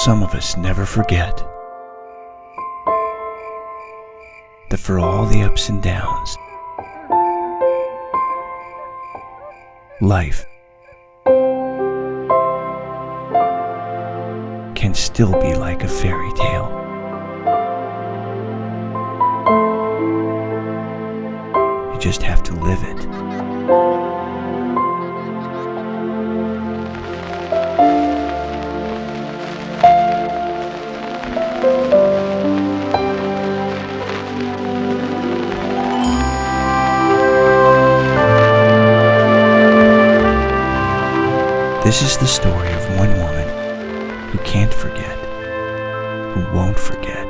Some of us never forget that for all the ups and downs, life can still be like a fairy tale. You just have to live it. This is the story of one woman who can't forget, who won't forget.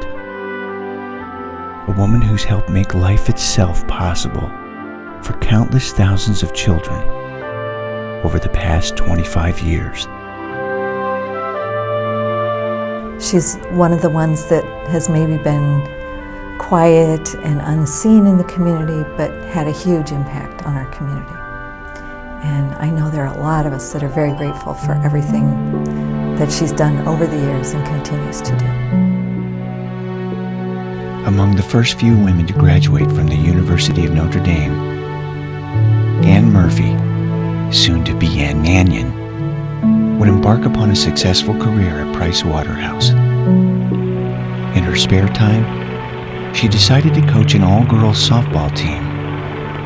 A woman who's helped make life itself possible for countless thousands of children over the past 25 years. She's one of the ones that has maybe been quiet and unseen in the community, but had a huge impact on our community. And I know there are a lot of us that are very grateful for everything that she's done over the years and continues to do. Among the first few women to graduate from the University of Notre Dame, Ann Murphy, soon to be Ann Manion, would embark upon a successful career at Price Waterhouse. In her spare time, she decided to coach an all-girls softball team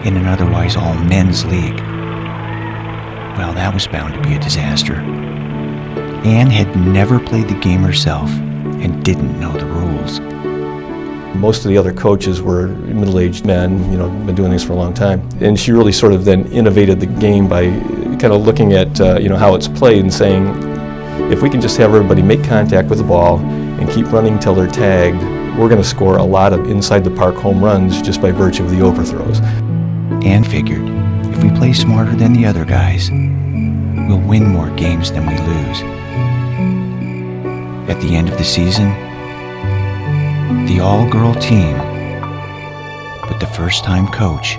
in an otherwise all-men's league. Well, that was bound to be a disaster. Ann had never played the game herself and didn't know the rules. Most of the other coaches were middle-aged men, been doing this for a long time. And she really sort of then innovated the game by kind of looking at, how it's played and saying, if we can just have everybody make contact with the ball and keep running until they're tagged, we're going to score a lot of inside-the-park home runs just by virtue of the overthrows. Ann figured, if we play smarter than the other guys, we'll win more games than we lose. At the end of the season, the all-girl team, with the first-time coach,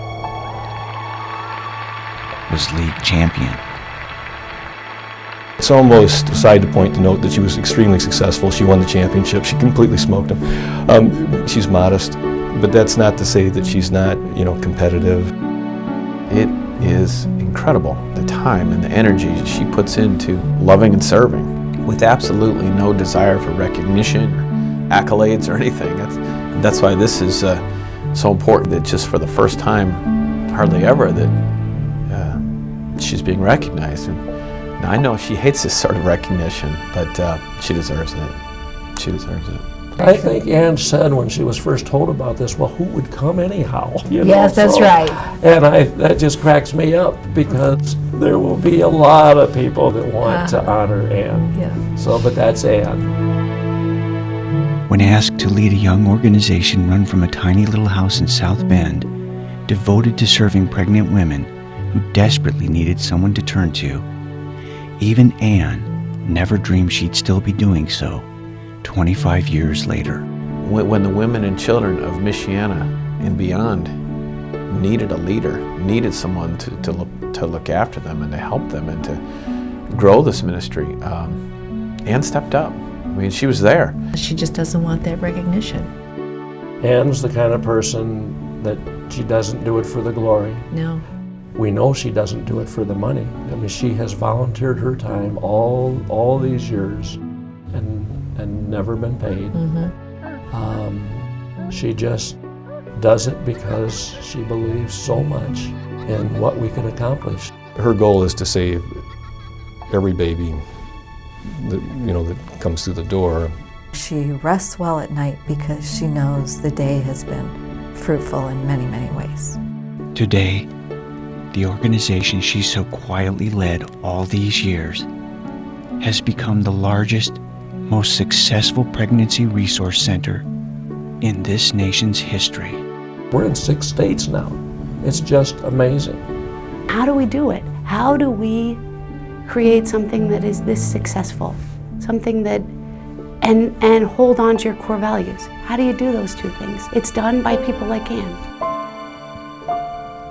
was league champion. It's almost aside the point to note that she was extremely successful. She won the championship. She completely smoked them. She's modest, but that's not to say that she's not, competitive. It is incredible, the time and the energy she puts into loving and serving with absolutely no desire for recognition or accolades or anything. That's why this is so important, that just for the first time, hardly ever, that she's being recognized. And I know she hates this sort of recognition, but she deserves it. She deserves it. I think Ann said when she was first told about this, well, who would come anyhow? Yes, that's right. And that just cracks me up, because there will be a lot of people that want to honor Ann. Yeah. But that's Ann. When asked to lead a young organization run from a tiny little house in South Bend, devoted to serving pregnant women who desperately needed someone to turn to, even Ann never dreamed she'd still be doing so 25 years later. When the women and children of Michiana and beyond needed a leader, needed someone to look after them and to help them and to grow this ministry, Ann stepped up. I mean, she was there. She just doesn't want that recognition. Ann's the kind of person that she doesn't do it for the glory. No. We know she doesn't do it for the money. I mean, she has volunteered her time all these years and never been paid. She just does it because she believes so much in what we can accomplish. Her goal is to save every baby that comes through the door. She rests well at night because she knows the day has been fruitful in many, many ways. Today, the organization she so quietly led all these years has become the largest, most successful pregnancy resource center in this nation's history. We're in 6 states now. It's just amazing. How do we do it? How do we create something that is this successful? Something that, and hold on to your core values. How do you do those two things? It's done by people like Ann.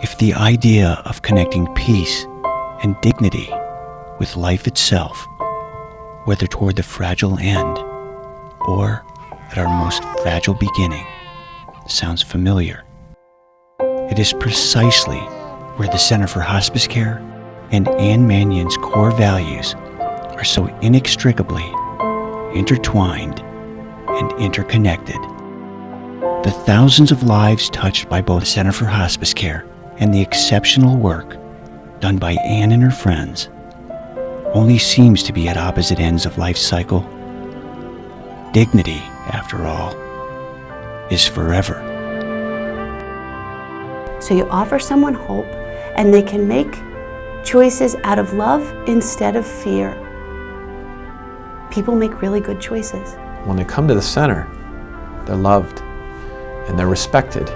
If the idea of connecting peace and dignity with life itself whether toward the fragile end or at our most fragile beginning, sounds familiar. It is precisely where the Center for Hospice Care and Ann Manion's core values are so inextricably intertwined and interconnected. The thousands of lives touched by both Center for Hospice Care and the exceptional work done by Ann and her friends only seems to be at opposite ends of life's cycle. Dignity, after all, is forever. So you offer someone hope, and they can make choices out of love instead of fear. People make really good choices. When they come to the center, they're loved, and they're respected,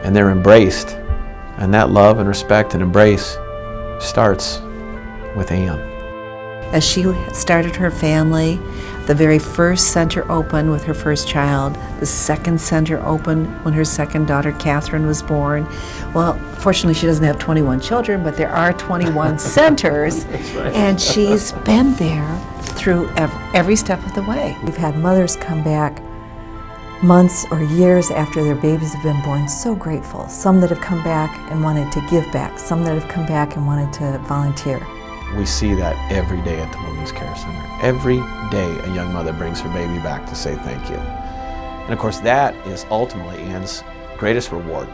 and they're embraced. And that love and respect and embrace starts with Ann. As she started her family, the very first center opened with her first child. The second center opened when her second daughter, Catherine, was born. Well, fortunately, she doesn't have 21 children, but there are 21 centers. That's right. And she's been there through every step of the way. We've had mothers come back months or years after their babies have been born, so grateful. Some that have come back and wanted to give back, some that have come back and wanted to volunteer. We see that every day at the Women's Care Center. Every day a young mother brings her baby back to say thank you. And of course that is ultimately Ann's greatest reward.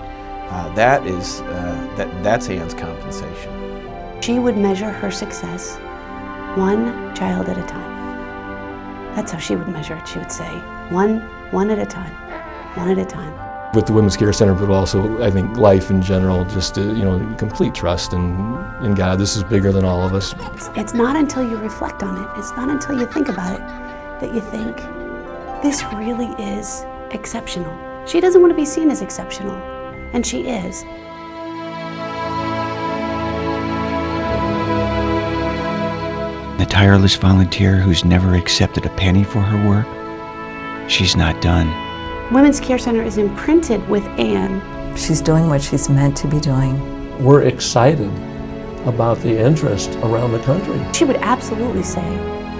That's Ann's compensation. She would measure her success one child at a time. That's how she would measure it. She would say, one at a time, one at a time. With the Women's Care Center, but also I think life in general, just complete trust in God. This is bigger than all of us. It's not until you reflect on it, it's not until you think about it, that you think, this really is exceptional. She doesn't want to be seen as exceptional, and she is. The tireless volunteer who's never accepted a penny for her work, she's not done. Women's Care Center is imprinted with Ann. She's doing what she's meant to be doing. We're excited about the interest around the country She would absolutely say,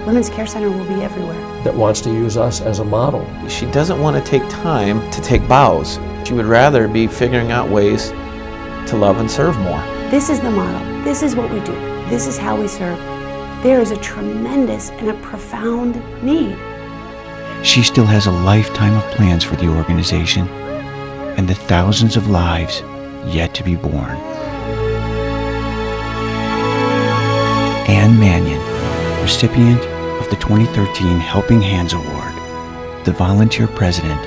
Women's Care Center will be everywhere. that wants to use us as a model. She doesn't want to take time to take bows. She would rather be figuring out ways to love and serve more. This is the model. This is what we do. This is how we serve. There is a tremendous and a profound need. She still has a lifetime of plans for the organization and the thousands of lives yet to be born. Ann Manion, recipient of the 2013 Helping Hands Award, the volunteer president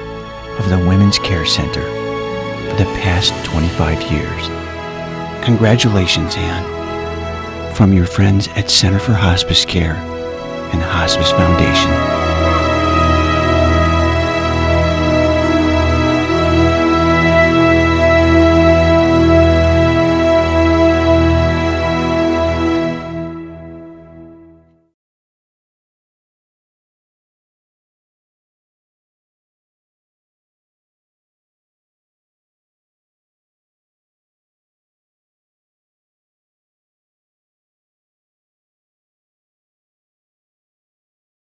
of the Women's Care Center for the past 25 years. Congratulations, Ann, from your friends at Center for Hospice Care and Hospice Foundation.